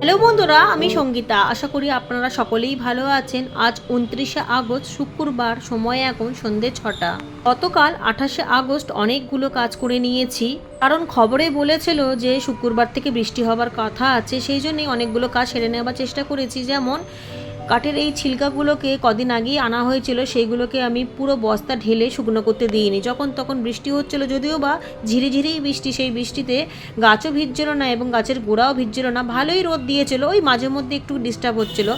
Hello বন্ধুরা, আমি সঙ্গীতা। আশা করি আপনারা সকলেই ভালো আছেন। আজ 29শে আগস্ট শুক্রবার, সময় এখন সন্ধ্যে 6টা। গতকাল 28শে আগস্ট অনেকগুলো কাজ করে নিয়েছি, কারণ খবরে বলেছিল যে শুক্রবার থেকে বৃষ্টি হবার কথা আছে। সেই জন্যই অনেকগুলো কাজ সেরে নেওয়ার চেষ্টা করেছি। যেমন কাঠের এই ছিলকাগুলোকে কদিন আগেই আনা হয়েছিল, সেইগুলোকে আমি পুরো বস্তা ঢেলে শুকনো করতে দিইনি। যখন তখন বৃষ্টি হচ্ছিল, যদিও বা ঝিরিঝিরি বৃষ্টি, সেই বৃষ্টিতে গাছও ভিজছিল না এবং গাছের গোড়াও ভিজছিল না। ভালোই রোদ দিয়েছিল, ওই মাঝে মধ্যে একটু ডিস্টার্ব হচ্ছিল।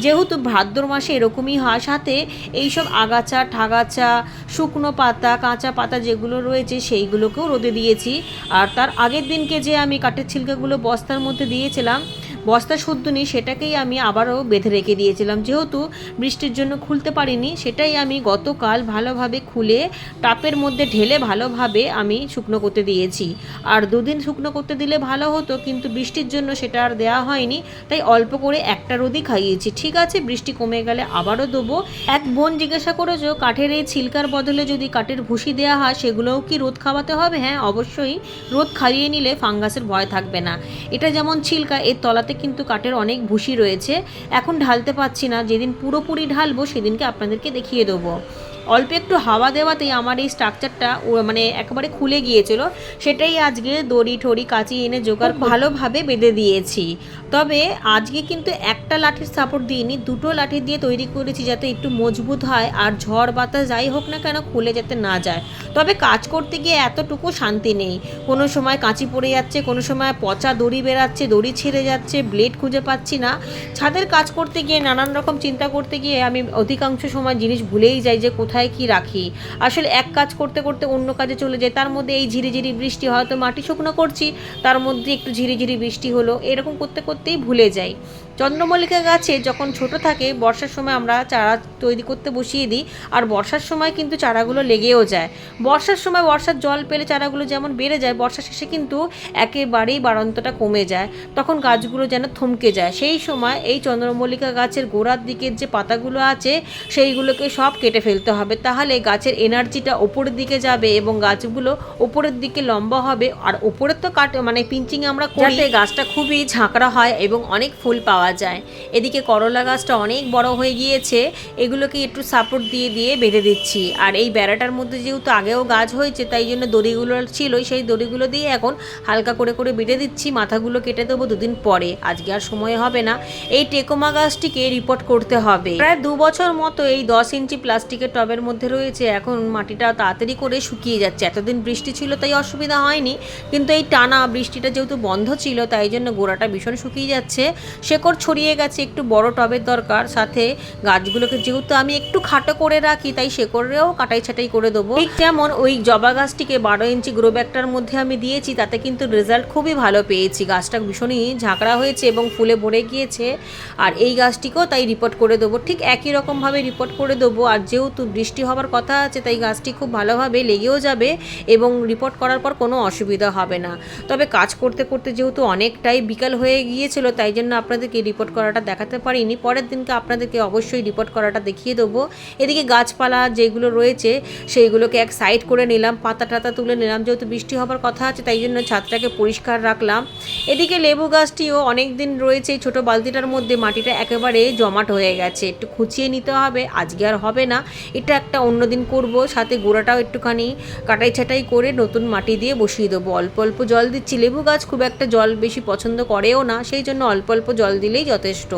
যেহেতু ভাদ্র মাসে এরকমই হয়, সাথে এইসব আগাছা ঠাগাছা শুকনো পাতা কাঁচা পাতা যেগুলো রয়েছে সেইগুলোকেও রোদে দিয়েছি। আর তার আগের দিনকে যে আমি কাঠের ছিলকাগুলো বস্তার মধ্যে দিয়েছিলাম, বস্তা শুদ্ধ নেই, সেটাকেই আমি আবারও বেঁধে রেখে দিয়েছিলাম। যেহেতু বৃষ্টির জন্য খুলতে পারিনি, সেটাই আমি গতকাল ভালোভাবে খুলে টাপের মধ্যে ঢেলে ভালোভাবে আমি শুকনো করতে দিয়েছি। আর দুদিন শুকনো করতে দিলে ভালো হতো, কিন্তু বৃষ্টির জন্য সেটা আর দেওয়া হয়নি, তাই অল্প করে একটা রোদই খাইয়েছি। ঠিক আছে, বৃষ্টি কমে গেলে আবারও দেবো। এক বোন জিজ্ঞাসা করেছো কাঠের এই ছিলকার বদলে যদি কাঠের ভুসি দেওয়া হয় সেগুলোও কি রোদ খাওয়াতে হবে? হ্যাঁ, অবশ্যই রোদ খাইয়ে নিলে ফাঙ্গাসের ভয় থাকবে না। এটা যেমন ছিলকা, এর তলাতে কিন্তু কাঠের অনেক ভুসি রয়েছে। এখন ঢালতে পারছি না, যেদিন পুরোপুরি ঢালবো সেদিনকে আপনাদেরকে দেখিয়ে দেবো। অল্প একটু হাওয়া দেওয়াতেই আমার এই স্ট্রাকচারটা মানে একেবারে খুলে গিয়েছিল। সেটাই আজকে দড়ি ঠড়ি কাঁচি এনে জোগাড় ভালোভাবে বেঁধে দিয়েছি। তবে আজকে কিন্তু একটা লাঠির সাপোর্ট দিইনি, দুটো লাঠি দিয়ে তৈরি করেছি, যাতে একটু মজবুত হয় আর ঝড় বাতাস যাই হোক না কেন খুলে যাতে না যায়। তবে কাজ করতে গিয়ে এতটুকু শান্তি নেই, কোনো সময় কাঁচি পড়ে যাচ্ছে, কোনো সময় পচা দড়ি বেরাচ্ছে, দড়ি ছিঁড়ে যাচ্ছে, ব্লেড খুঁজে পাচ্ছি না। ছাদের কাজ করতে গিয়ে নানান রকম চিন্তা করতে গিয়ে আমি অধিকাংশ সময় জিনিস ভুলেই যাই যে কোথায় কি রাখি। আসলে এক কাজ করতে করতে অন্য কাজে চলে যায়, তার মধ্যে এই ঝিরিঝিরি বৃষ্টি, হয়তো মাটি শুকনো করছি, তার মধ্যে একটু ঝিরিঝিরি বৃষ্টি হলো, এরকম করতে করতেই ভুলে যাই। চন্দ্রমল্লিকা গাছে যখন ছোট থাকে, বর্ষার সময় আমরা চারা তৈরি করতে বসিয়ে দিই, আর বর্ষার সময় কিন্তু চারাগুলো লেগেও যায়। বর্ষার সময় বর্ষার জল পেলে চারাগুলো যেমন বেড়ে যায়, বর্ষার শেষে কিন্তু একেবারেই বাড়ন্তটা কমে যায়, তখন গাছগুলো যেন থমকে যায়। সেই সময় এই চন্দ্রমল্লিকা গাছের গোড়ার দিকের যে পাতাগুলো আছে সেইগুলোকে সব কেটে ফেলতে হবে, তাহলে গাছের এনার্জিটা ওপরের দিকে যাবে এবং গাছগুলো ওপরের দিকে লম্বা হবে। আর ওপরের তো মানে পিঞ্চিং আমরা করি, যাতে গাছটা খুবই ঝাঁকড়া হয় এবং অনেক ফুল পাওয়া যায়। এদিকে করলা গাছটা অনেক বড় হয়ে গিয়েছে, এগুলোকে একটু সাপোর্ট দিয়ে দিয়ে বেঁধে দিচ্ছি। আর এই বেড়াটার মধ্যে যেহেতু আগেও গাছ হয়েছে, তাই জন্য দড়িগুলো ছিল, সেই দড়িগুলো দিয়ে এখন হালকা করে করে বেঁধে দিচ্ছি। মাথাগুলো কেটে দেবো দুদিন পরে, আজকে আর সময় হবে না। এই টেকোমা গাছটিকে রিপোর্ট করতে হবে। প্রায় 2 বছর মতো এই 10 ইঞ্চি প্লাস্টিকের টবের মধ্যে রয়েছে। এখন মাটিটা তাড়াতাড়ি করে শুকিয়ে যাচ্ছে। এতদিন বৃষ্টি ছিল তাই অসুবিধা হয়নি, কিন্তু এই টানা বৃষ্টিটা যেহেতু বন্ধ ছিল, তাই জন্য গোড়াটা ভীষণ শুকিয়ে যাচ্ছে, শেকড় ছড়িয়ে গেছে। একটু বড় টবের দরকার, সাথে গাছগুলোকে যেহেতু আমি একটু খাটো করে রাখি, তাই শেকড়েও কাটাই ছাটাই করে দেবো। ঠিক যেমন ওই জবা গাছটিকে 12 ইঞ্চি গ্রো ব্যাগটার মধ্যে আমি দিয়েছি, তাতে কিন্তু রেজাল্ট খুবই ভালো পেয়েছি। গাছটা ভীষণই ঝাঁকড়া হয়েছে এবং ফুলে ভরে গিয়েছে। আর এই গাছটিকেও তাই রিপোর্ট করে দেবো, ঠিক একই রকমভাবে রিপোর্ট করে দেবো। আর যেহেতু বৃষ্টি হবার কথা আছে, তাই গাছটি খুব ভালোভাবে লেগেও যাবে এবং রিপোর্ট করার পর কোনো অসুবিধা হবে না। তবে কাজ করতে করতে যেহেতু অনেকটাই বিকাল হয়ে গিয়েছিল, তাই জন্য আপনাদেরকে রিপোর্ট করাটা দেখাতে পারিনি। পরের দিনকে আপনাদেরকে অবশ্যই রিপোর্ট করাটা দেখিয়ে দেবো। এদিকে গাছপালা যেগুলো রয়েছে সেইগুলোকে এক সাইড করে নিলাম, পাতা টাতা তুলে নিলাম, যেহেতু বৃষ্টি হবার কথা আছে, তাই জন্য ছাদটাকে পরিষ্কার রাখলাম। এদিকে লেবু গাছটিও অনেক দিন রয়েছে এই ছোটো বালতিটার মধ্যে, মাটিটা একেবারে জমাট হয়ে গেছে, একটু খুঁচিয়ে নিতে হবে। আজকে আর হবে না, এটা একটা অন্য দিন করবো। সাথে গোড়াটাও একটুখানি কাটাই ছাটাই করে নতুন মাটি দিয়ে বসিয়ে দেবো। অল্প অল্প জল দিচ্ছি, লেবু গাছ খুব একটা জল বেশি পছন্দ করেও না, সেই জন্য অল্প অল্প জল দিলেই যথেষ্ট।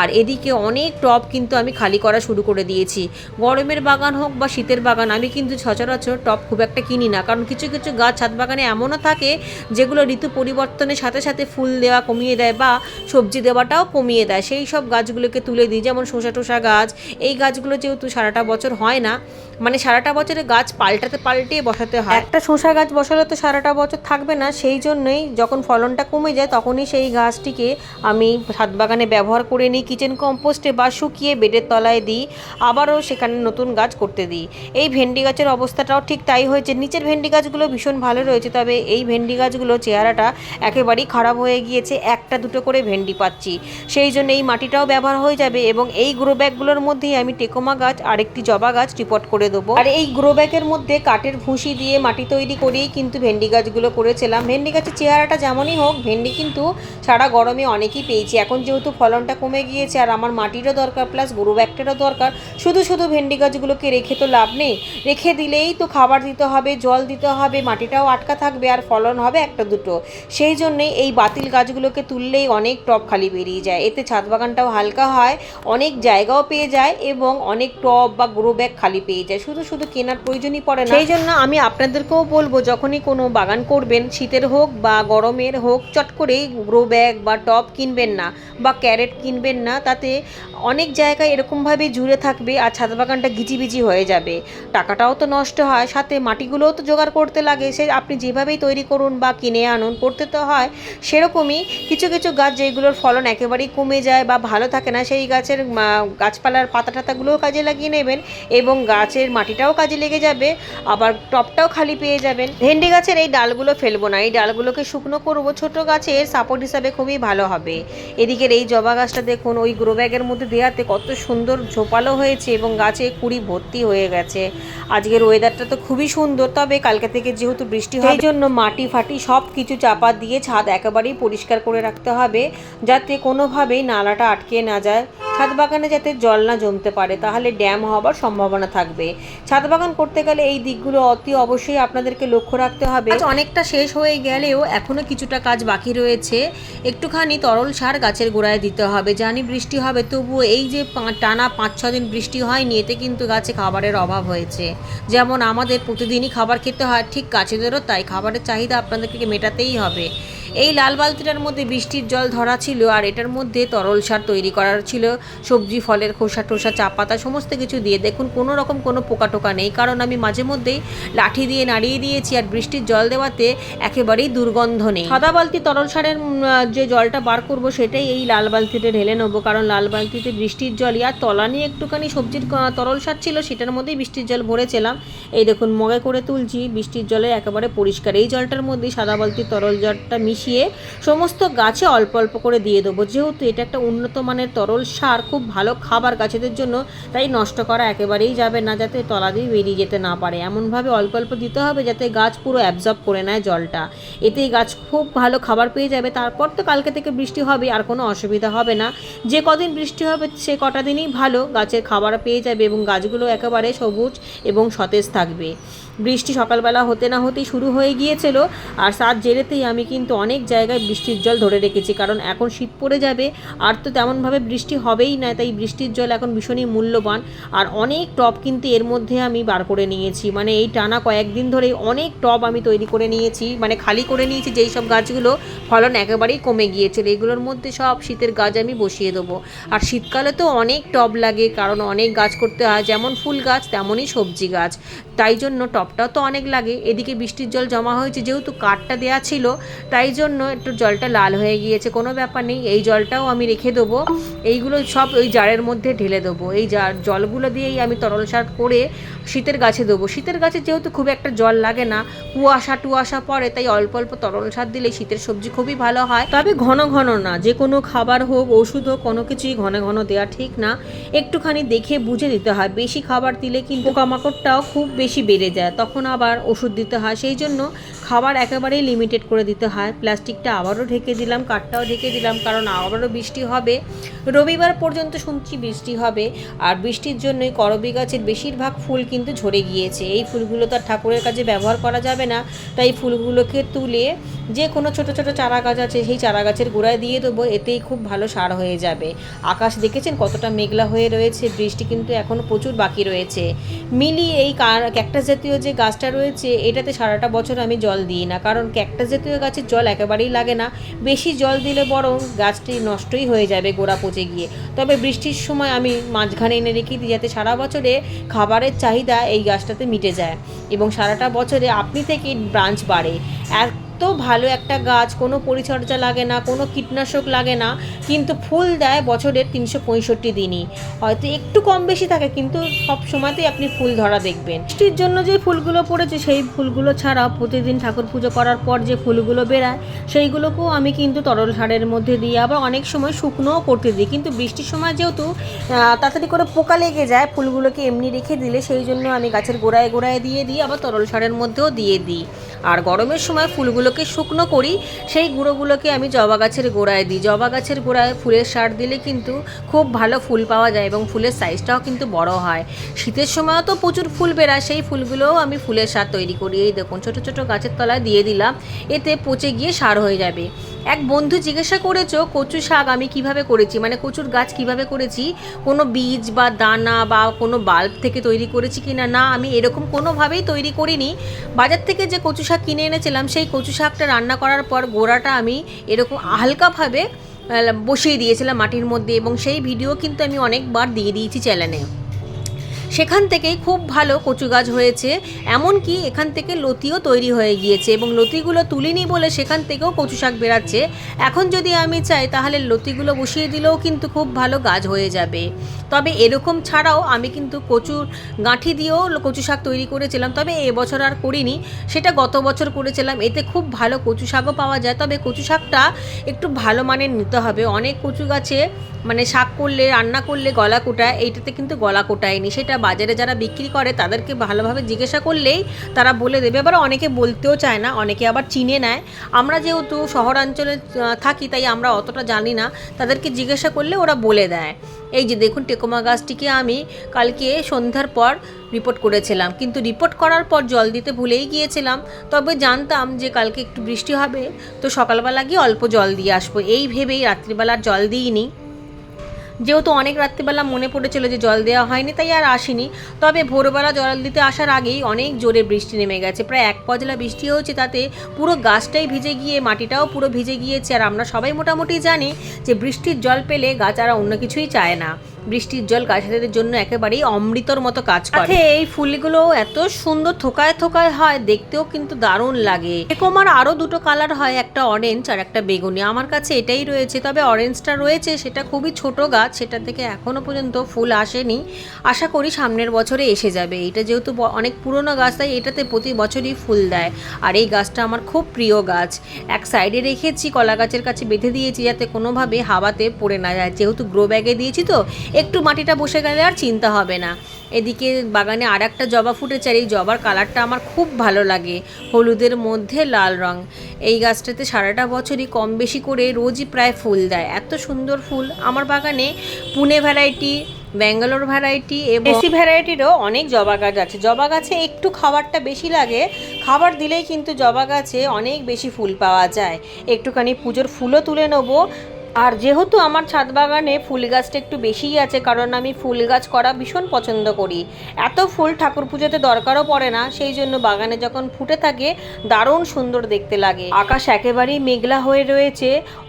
আর এদিকে অনেক টব কিন্তু আমি খালি করা শুরু করে দিয়েছি। গরমের বাগান হোক বা শীতের বাগান, আমি কিন্তু সচরাচর টব খুব একটা কিনি না, কারণ কিছু কিছু গাছ ছাদ বাগানে এমনও থাকে যেগুলো ঋতু পরিবর্তনের সাথে সাথে ফুল দেওয়া কমিয়ে দেয় বা সবজি দেওয়াটাও কমিয়ে দেয়। সেই সব গাছগুলোকে তুলে দিই, যেমন শসা টোসা গাছ। এই গাছগুলো যেহেতু সারাটা বছর হয় না, মানে সারাটা বছরে গাছ পাল্টিয়ে বসাতে হয়। একটা শসা গাছ বসালে তো সারাটা বছর থাকবে না, সেই জন্যই যখন ফলনটা কমে যায় তখনই সেই গাছটিকে আমি ছাদ বাগানে ব্যবহার করে নিই, কিচেন কম্পোস্টে বা শুকিয়ে বেডের তলায় দিই, আবারও সেখানে নতুন গাছ করতে দিই। এই ভেন্ডি গাছের অবস্থাটাও ঠিক তাই হয়েছে। নিচের ভেন্ডি গাছগুলো ভীষণ ভালো রয়েছে, তবে এই ভেন্ডি গাছগুলো চেহারাটা একেবারেই খারাপ হয়ে গিয়েছে, একটা দুটো করে ভেন্ডি পাচ্ছি। সেই জন্য এই মাটিটাও ব্যবহার হয়ে যাবে এবং এই গ্রো ব্যাগগুলোর মধ্যেই আমি টেকোমা গাছ আর একটি জবা গাছ রিপোর্ট করে দেবো। আর এই গ্রো ব্যাগের মধ্যে কাঠের ভুসি দিয়ে মাটি তৈরি করেই কিন্তু ভেন্ডি গাছগুলো করেছিলাম। ভেন্ডি গাছের চেহারাটা যেমনই হোক, ভেন্ডি কিন্তু সারা গরমে অনেকই পেয়েছি। এখন যেহেতু ফলনটা কমে গিয়েছে আর আমার মাটিরও দরকার প্লাস গ্রো ব্যাগটারও দরকার, শুধু শুধু ভেন্ডি গাছগুলোকে রেখে তো লাভ নেই। রেখে দিলেই তো খাবার দিতে হবে, জল দিতে হবে, মাটিটাও আটকা থাকবে আর ফলন হবে একটা দুটো। সেই জন্যেই এই বাতিল গাছগুলোকে তুললেই অনেক টব খালি বেরিয়ে যায়। এতে ছাদ বাগানটাও হালকা হয়, অনেক জায়গাও পেয়ে যায় এবং অনেক টব বা গ্রো ব্যাগ খালি পেয়ে যায়। শুধু শুধু কেনার প্রয়োজনই পড়ে না। সেই জন্য আমি আপনাদেরকেও বলবো, যখনই কোনো বাগান করবেন, শীতের হোক বা গরমের হোক, চট করেই গ্রো ব্যাগ বা টব কিনবেন না বা ক্যারেট কিনবেন না। তাতে অনেক জায়গায় এরকমভাবে জুড়ে থাকবে আর ছাদ বাগানটা ঘিচিবিচি হয়ে যাবে, টাকাটাও তো নষ্ট হয়, সাথে মাটিগুলোও তো জোগাড় করতে লাগে। সে আপনি যেভাবেই তৈরি করুন বা কিনে আনুন, করতে তো হয়। সেরকমই কিছু কিছু গাছ যেগুলোর ফলন একেবারেই কমে যায় বা ভালো থাকে না, সেই গাছের গাছপালার পাতা টাতাগুলোও কাজে লাগিয়ে নেবেন এবং গাছের মাটিটাও কাজে লেগে যাবে, আবার টবটাও খালি পেয়ে যাবেন। ভেন্ডি গাছের এই ডালগুলো ফেলবো না, এই ডালগুলোকে শুকনো করবো, ছোট গাছের সাপোর্ট হিসাবে খুবই ভালো হবে। এদিকের এই জবা গাছটা দেখুন, ওই গ্রো ব্যাগের মধ্যে দেওয়াতে কত সুন্দর ঝোপালো হয়েছে এবং গাছে কুড়ি ভর্তি হয়ে গেছে। আজকের ওয়েদারটা তো খুবই সুন্দর, তবে কালকে থেকে যেহেতু বৃষ্টি হয়, সেই জন্য মাটি ফাটি সব কিছু চাপা দিয়ে ছাদ একেবারেই পরিষ্কার করে রাখতে হবে, যাতে কোনোভাবেই নালাটা আটকে না যায়, ছাদ বাগানে যাতে জল না জমতে পারে, তাহলে ড্যাম হওয়ার সম্ভাবনা থাকবে। ছাদ বাগান করতে গেলে এই দিকগুলো অতি অবশ্যই আপনাদেরকে লক্ষ্য রাখতে হবে। অনেকটা শেষ হয়ে গেলেও এখনও কিছুটা কাজ বাকি রয়েছে। একটুখানি তরল সার গাছের গোড়ায় দিতে হবে। জানি বৃষ্টি হবে, তবুও এই যে টানা 5-6 দিন বৃষ্টি হয়নি, এতে কিন্তু গাছে খাবারের অভাব হয়েছে। যেমন আমাদের প্রতিদিনই খাবার খেতে হয়, ঠিক গাছেদেরও তাই, খাবারের চাহিদা আপনাদেরকে মেটাতেই হবে। এই লাল বালতিটার মধ্যে বৃষ্টির জল ধরা ছিল আর এটার মধ্যে তরল সার তৈরি করার ছিল, সবজি ফলের খোসা টোসা চা পাতা সমস্ত কিছু দিয়ে। দেখুন কোনো রকম কোনো পোকা টোকা নেই, কারণ আমি মাঝে মধ্যেই লাঠি দিয়ে নাড়িয়ে দিয়েছি আর বৃষ্টির জল দেওয়াতে একেবারেই দুর্গন্ধ নেই। সাদা বালতি তরল সারের যে জলটা বার করব সেটাই এই লাল বালতিতে ঢেলে নেবো, কারণ লাল বালতিতে বৃষ্টির জলই, আর তলানি একটুখানি সবজির তরল সার ছিল, সেটার মধ্যেই বৃষ্টির জল ভরেছিলাম। এই দেখুন মগে করে তুলছি, বৃষ্টির জলে একেবারে পরিষ্কার। এই জলটার মধ্যেই সাদা বালতির তরল জলটা মিশিয়ে সমস্ত গাছে অল্প অল্প করে দিয়ে দেবো। যেহেতু এটা একটা উন্নত মানের তরল সার, খুব ভালো খাবার গাছেদের জন্য, তাই নষ্ট করা একেবারেই যাবে না, যাতে তলা দিয়ে বেরিয়ে যেতে না পারে। এমনভাবে অল্প অল্প দিতে হবে যাতে গাছ পুরো অ্যাবজর্ব করে নেয় জলটা, এতেই গাছ খুব ভালো খাবার পেয়ে যাবে। তারপর তো কালকে থেকে বৃষ্টি হবে, আর কোনো অসুবিধা হবে না। যে কদিন বৃষ্টি হবে সে কটা দিনই ভালো, গাছের খাবার পেয়ে যাবে এবং গাছগুলো একেবারে সবুজ এবং সতেজ থাকবে। বৃষ্টি সকালবেলা হতে না হতেই শুরু হয়ে গিয়েছিল, আর সাত জেরেতেই আমি কিন্তু অনেক জায়গায় বৃষ্টির জল ধরে রেখেছি, কারণ এখন শীত পড়ে যাবে আর তো তেমনভাবে বৃষ্টি হবেই না, তাই বৃষ্টির জল এখন ভীষণই মূল্যবান। আর অনেক টব কিন্তু এর মধ্যে আমি বার করে নিয়েছি, মানে এই টানা কয়েকদিন ধরেই অনেক টব আমি তৈরি করে নিয়েছি, মানে খালি করে নিয়েছি, যেই সব গাছগুলো ফলন একেবারেই কমে গিয়েছিল, এগুলোর মধ্যে সব শীতের গাছ আমি বসিয়ে দেবো। আর শীতকালে তো অনেক টব লাগে, কারণ অনেক গাছ করতে হয়, যেমন ফুল গাছ তেমনই সবজি গাছ, তাই জন্য টবটাও তো অনেক লাগে। এদিকে বৃষ্টির জল জমা হয়েছে, যেহেতু কাঠটা দেওয়া ছিল তাই জন্য একটু জলটা লাল হয়ে গিয়েছে, কোনো ব্যাপার নেই, এই জলটাও আমি রেখে দেবো। এইগুলো সব ওই জারের মধ্যে ঢেলে দেবো। এই জলগুলো দিয়েই আমি তরল সার করে শীতের গাছে দেবো। শীতের গাছে যেহেতু খুব একটা জল লাগে না, কুয়াশা টুয়াশা পড়ে, তাই অল্প অল্প তরল সার দিলে শীতের সবজি খুবই ভালো হয়। তবে ঘন ঘন না, যে কোনো খাবার হোক ওষুধ হোক কোনো কিছুই ঘন ঘন দেওয়া ঠিক না, একটুখানি দেখে বুঝে দিতে হয়। বেশি খাবার দিলে কিন্তু পোকামাকড়টাও খুব বেশি বেড়ে যায়, তখন আবার ওষুধ দিতে হয়। সেই জন্য খাবার একেবারেই লিমিটেড করে দিতে হয়। প্লাস্টিকটা আবারও ঢেকে দিলাম, কাঠটাও ঢেকে দিলাম, কারণ আবারও বৃষ্টি হবে। রবিবার পর্যন্ত শুনছি বৃষ্টি হবে, আর বৃষ্টির জন্যই করবী গাছের বেশিরভাগ ফুল কিন্তু ঝরে গিয়েছে। এই ফুলগুলো তো ঠাকুরের কাজে ব্যবহার করা যাবে না, তাই ফুলগুলোকে তুলে যে কোনো ছোট ছোট চারা গাছ আছে সেই চারা গাছের গোড়ায় দিয়ে দেবো, এতেই খুব ভালো সার হয়ে যাবে। আকাশ দেখেছেন কতটা মেঘলা হয়ে রয়েছে, বৃষ্টি কিন্তু এখনও প্রচুর বাকি রয়েছে। মিলি এই ক্যাকটাস জাতীয় যে গাছটা রয়েছে এটাতে সারাটা বছর আমি জল দিই না, কারণ ক্যাকটাস জাতীয় গাছের জল একেবারেই লাগে না, বেশি জল দিলে বরং গাছটি নষ্টই হয়ে যাবে গোড়া পচে গিয়ে। তবে বৃষ্টির সময় আমি মাঝখানে এনে রেখে দিই, যাতে সারা বছরে খাবারের চাহিদা এই গাছটাতে মিটে যায় এবং সারাটা বছরে আপনি থেকে ব্রাঞ্চ বাড়ে। আর এত ভালো একটা গাছ, কোনো পরিচর্যা লাগে না, কোনো কীটনাশক লাগে না, কিন্তু ফুল দেয় বছরের 365 দিনই। হয়তো একটু কম বেশি থাকে, কিন্তু সব সময়তেই আপনি ফুল ধরা দেখবেন। বৃষ্টির জন্য যে ফুলগুলো পড়েছে সেই ফুলগুলো ছাড়াও প্রতিদিন ঠাকুর পুজো করার পর যে ফুলগুলো বেরায় সেইগুলোকেও আমি কিন্তু তরল সারের মধ্যে দিই, আবার অনেক সময় শুকনোও করতে দিই। কিন্তু বৃষ্টির সময় যেহেতু তাড়াতাড়ি করে পোকা লেগে যায়, ফুলগুলোকে এমনি রেখে দিলে সেই জন্য আমি গাছের গোড়ায় গোড়ায় দিয়ে দিই, আবার তরল সারের মধ্যেও দিয়ে দিই। আর গরমের সময় ফুলগুলোকে শুকনো করি, সেই গুঁড়োগুলোকে আমি জবা গাছের গোড়ায় দিই। জবা গাছের গোড়ায় ফুলের সার দিলে কিন্তু খুব ভালো ফুল পাওয়া যায় এবং ফুলের সাইজটাও কিন্তু বড় হয়। শীতের সময়ও তো প্রচুর ফুল বেরায়, সেই ফুলগুলোও আমি ফুলের সার তৈরি করি। এই দেখুন ছোটো ছোটো গাছের তলায় দিয়ে দিলাম, এতে পচে গিয়ে সার হয়ে যাবে। এক বন্ধু জিজ্ঞাসা করেছো কচু শাক আমি কিভাবে করেছি, মানে কচুর গাছ কিভাবে করেছি, কোনো বীজ বা দানা বা কোনো বাল্ব থেকে তৈরি করেছি কিনা। না, আমি এরকম কোনোভাবেই তৈরি করিনি। বাজার থেকে যে কচু শাক কিনে এনেছিলাম সেই কচু শাকটা রান্না করার পর গোড়াটা আমি এরকম হালকাভাবে বসিয়ে দিয়েছিলাম মাটির মধ্যে, এবং সেই ভিডিও কিন্তু আমি অনেকবার দিয়ে দিয়েছি চ্যানেলে। সেখান থেকেই খুব ভালো কচু গাছ হয়েছে, এমনকি এখান থেকে লতিও তৈরি হয়ে গিয়েছে, এবং লতিগুলো তুলিনি বলে সেখান থেকেও কচু শাক বেরাচ্ছে। এখন যদি আমি চাই তাহলে লতিগুলো বসিয়ে দিলেও কিন্তু খুব ভালো গাছ হয়ে যাবে। তবে এরকম ছাড়াও আমি কিন্তু কচুর গাঁঠি দিয়েও কচু শাক তৈরি করেছিলাম, তবে এবছর আর করিনি, সেটা গত বছর করেছিলাম। এতে খুব ভালো কচু শাকও পাওয়া যায়, তবে কচু শাকটা একটু ভালো মানের নিতে হবে। অনেক কচু গাছে মানে শাক করলে রান্না করলে গলা কোটায়, এইটাতে কিন্তু গলা কোটায়নি। সেটা বাজারে যারা বিক্রি করে তাদেরকে ভালোভাবে জিজ্ঞাসা করলেই তারা বলে দেবে। এবার অনেকে বলতেও চায় না, অনেকে আবার চিনে নেয়। আমরা যেহেতু শহরাঞ্চলে থাকি তাই আমরা অতটা জানি না, তাদেরকে জিজ্ঞাসা করলে ওরা বলে দেয়। এই যে দেখুন টেকোমা গাছটিকে আমি কালকে সন্ধ্যার পর রিপোর্ট করেছিলাম, কিন্তু রিপোর্ট করার পর জল দিতে ভুলেই গিয়েছিলাম। তবে জানতাম যে কালকে একটু বৃষ্টি হবে, তো সকালবেলা গিয়ে অল্প জল দিয়ে আসবো এই ভেবেই রাত্রিবেলার জল দিইনি। যেহেতু অনেক রাত্রিবেলা মনে পড়েছিল যে জল দেওয়া হয়নি, তাই আর আসিনি। তবে ভোরবেলা জল দিতে আসার আগেই অনেক জোরে বৃষ্টি নেমে গেছে, প্রায় 1 পজলা বৃষ্টি হয়েছে, তাতে পুরো গাছটাই ভিজে গিয়ে মাটিটাও পুরো ভিজে গিয়েছে। আর আমরা সবাই মোটামুটি জানি যে বৃষ্টির জল পেলে গাছ আর অন্য কিছুই চায় না, বৃষ্টির জল গাছেদের জন্য একেবারেই অমৃতর মতো কাজ করে। এই ফুলগুলো এত সুন্দর থোকায় থোকায় হয়, দেখতেও কিন্তু দারুণ লাগে। টেকোমার আরও দুটো কালার হয়, একটা অরেঞ্জ আর একটা বেগুনি। আমার কাছে এটাই রয়েছে, তবে অরেঞ্জটা রয়েছে সেটা খুবই ছোট গাছ, সেটা থেকে এখনও পর্যন্ত ফুল আসেনি। আশা করি সামনের বছরে এসে যাবে। এটা যেহেতু অনেক পুরনো গাছ তাই এটাতে প্রতি বছরই ফুল দেয়। আর এই গাছটা আমার খুব প্রিয় গাছ। এক সাইডে রেখেছি, কলা গাছের কাছে বেঁধে দিয়েছি যাতে কোনোভাবে হাওয়াতে পড়ে না যায়। যেহেতু গ্রো ব্যাগে দিয়েছি তো একটু মাটিটা বসে গেলে আর চিন্তা হবে না। এদিকে বাগানে আর একটা জবা ফুটেছে, আর এই জবার কালারটা আমার খুব ভালো লাগে, হলুদের মধ্যে লাল রং। এই গাছটাতে সারাটা বছরই কম বেশি করে রোজই প্রায় ফুল দেয়, এত সুন্দর ফুল। আমার বাগানে পুনে ভ্যারাইটি, ব্যাঙ্গালোর ভ্যারাইটি এবং দেশি ভ্যারাইটিরও অনেক জবা গাছ আছে। জবা গাছে একটু খাবারটা বেশি লাগে, খাবার দিলেই কিন্তু জবা গাছে অনেক বেশি ফুল পাওয়া যায়। একটুখানি পুজোর ফুলও তুলে নেবো। আর যেহেতু আমার ছাদ বাগানে ফুল গাছটা একটু বেশিই আছে, কারণ আমি ফুল গাছ করা ভীষণ পছন্দ করি। এত ফুল ঠাকুর পুজোতে দরকারও পড়ে না, সেই জন্য বাগানে যখন ফুটে থাকে দারুণ সুন্দর দেখতে লাগে। আকাশ একেবারেই মেঘলা হয়ে রয়েছে,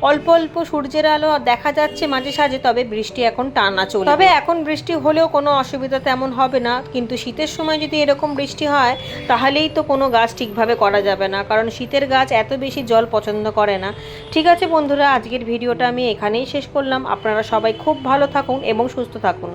অল্প অল্প সূর্যের আলো দেখা যাচ্ছে মাঝে সাঝে, তবে বৃষ্টি এখন টানা চলবে। তবে এখন বৃষ্টি হলেও কোনো অসুবিধা তেমন হবে না, কিন্তু শীতের সময় যদি এরকম বৃষ্টি হয় তাহলেই তো কোনো গাছ ঠিকভাবে করা যাবে না, কারণ শীতের গাছ এত বেশি জল পছন্দ করে না। ঠিক আছে বন্ধুরা, আজকের ভিডিওটা আমি এখানেই শেষ করলাম। আপনারা সবাই খুব ভালো থাকুন এবং সুস্থ থাকুন।